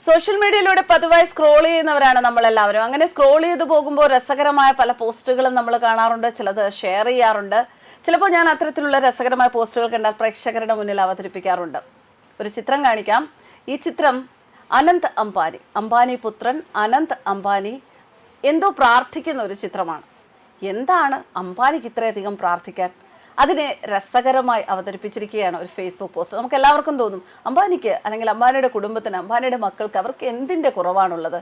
Social മീഡിയയിലൂടെ പതിവായി scroll ചെയ്യുന്നവരാണ് നമ്മളെല്ലാവരും. അങ്ങനെ സ്ക്രോൾ ചെയ്ത് പോകുമ്പോൾ രസകരമായ പല പോസ്റ്റുകളും നമ്മൾ കാണാറുണ്ട്, ചിലത് ഷെയർ ചെയ്യാറുണ്ട്. ചിലപ്പോൾ ഞാൻ അത്തരത്തിലുള്ള രസകരമായ പോസ്റ്റുകൾ കണ്ടാൽ പ്രേക്ഷകരുടെ മുന്നിൽ അവതരിപ്പിക്കാറുണ്ട്. ഒരു ചിത്രം കാണിക്കാം. ഈ ചിത്രം അനന്ത് അംബാനി, അംബാനി പുത്രൻ അനന്ത് അംബാനി എന്തോ പ്രാർത്ഥിക്കുന്ന ഒരു ചിത്രമാണ്. എന്താണ് അംബാനിക്ക് ഇത്രയധികം പ്രാർത്ഥിക്കാൻ? അതിനെ രസകരമായി അവതരിപ്പിച്ചിരിക്കുകയാണ് ഒരു ഫേസ്ബുക്ക് പോസ്റ്റ്. നമുക്ക് എല്ലാവർക്കും തോന്നും, അംബാനിക്ക് അല്ലെങ്കിൽ അംബാനിയുടെ കുടുംബത്തിന്, അംബാനിയുടെ മക്കൾക്ക് അവർക്ക് എന്തിൻ്റെ കുറവാണുള്ളത്?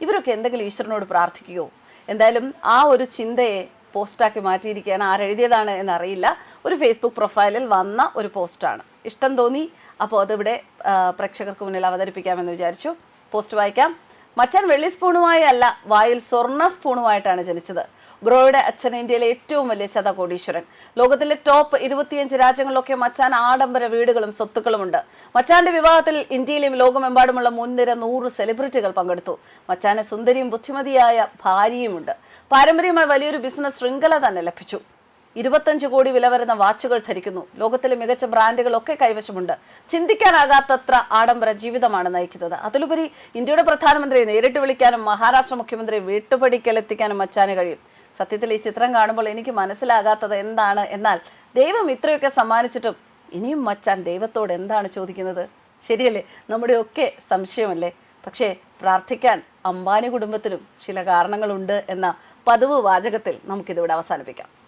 ഇവരൊക്കെ എന്തെങ്കിലും ഈശ്വരനോട് പ്രാർത്ഥിക്കുകയോ? എന്തായാലും ആ ഒരു ചിന്തയെ പോസ്റ്റാക്കി മാറ്റിയിരിക്കുകയാണ്. ആരെഴുതിയതാണ് എന്നറിയില്ല. ഒരു ഫേസ്ബുക്ക് പ്രൊഫൈലിൽ വന്ന ഒരു പോസ്റ്റാണ്. ഇഷ്ടം തോന്നി, അപ്പോൾ അതിവിടെ പ്രേക്ഷകർക്ക് മുന്നിൽ അവതരിപ്പിക്കാമെന്ന് വിചാരിച്ചു. പോസ്റ്റ് വായിക്കാം. മച്ചാൻ വെള്ളി സ്പൂണുമായി അല്ല, വായിൽ സ്വർണ്ണ സ്പൂണുമായിട്ടാണ് ജനിച്ചത്. ബ്രോയുടെ അച്ഛൻ ഇന്ത്യയിലെ ഏറ്റവും വലിയ ശതകോടീശ്വരൻ. ലോകത്തിലെ ടോപ്പ് 25 രാജ്യങ്ങളിലൊക്കെ മച്ചാൻ ആഡംബര വീടുകളും സ്വത്തുക്കളുമുണ്ട്. മച്ചാന്റെ വിവാഹത്തിൽ ഇന്ത്യയിലെയും ലോകമെമ്പാടുമുള്ള മുൻനിര 100 സെലിബ്രിറ്റികൾ പങ്കെടുത്തു. മച്ചാന് സുന്ദരിയും ബുദ്ധിമതിയായ ഭാര്യയുമുണ്ട്. പാരമ്പര്യമായി വലിയൊരു ബിസിനസ് ശൃംഖല തന്നെ ലഭിച്ചു. 25 കോടി വില വരുന്ന വാച്ചുകൾ ധരിക്കുന്നു. ലോകത്തിലെ മികച്ച ബ്രാൻഡുകളൊക്കെ കൈവശമുണ്ട്. ചിന്തിക്കാനാകാത്തത്ര ആഡംബര ജീവിതമാണ് നയിക്കുന്നത്. അതിലുപരി ഇന്ത്യയുടെ പ്രധാനമന്ത്രിയെ നേരിട്ട് വിളിക്കാനും മഹാരാഷ്ട്ര മുഖ്യമന്ത്രിയെ വീട്ടുപടിക്കലെത്തിക്കാനും മച്ചാന് കഴിയും. സത്യത്തിൽ ഈ ചിത്രം കാണുമ്പോൾ എനിക്ക് മനസ്സിലാകാത്തത് എന്താണ് എന്നാൽ, ദൈവം ഇത്രയൊക്കെ സമ്മാനിച്ചിട്ടും ഇനിയും മച്ചാൻ ദൈവത്തോട് എന്താണ് ചോദിക്കുന്നത്? ശരിയല്ലേ? നമ്മുടെയൊക്കെ സംശയമല്ലേ? പക്ഷേ പ്രാർത്ഥിക്കാൻ അംബാനി കുടുംബത്തിനും ചില കാരണങ്ങളുണ്ട് എന്ന പതിവ് വാചകത്തിൽ നമുക്കിതിവിടെ അവസാനിപ്പിക്കാം.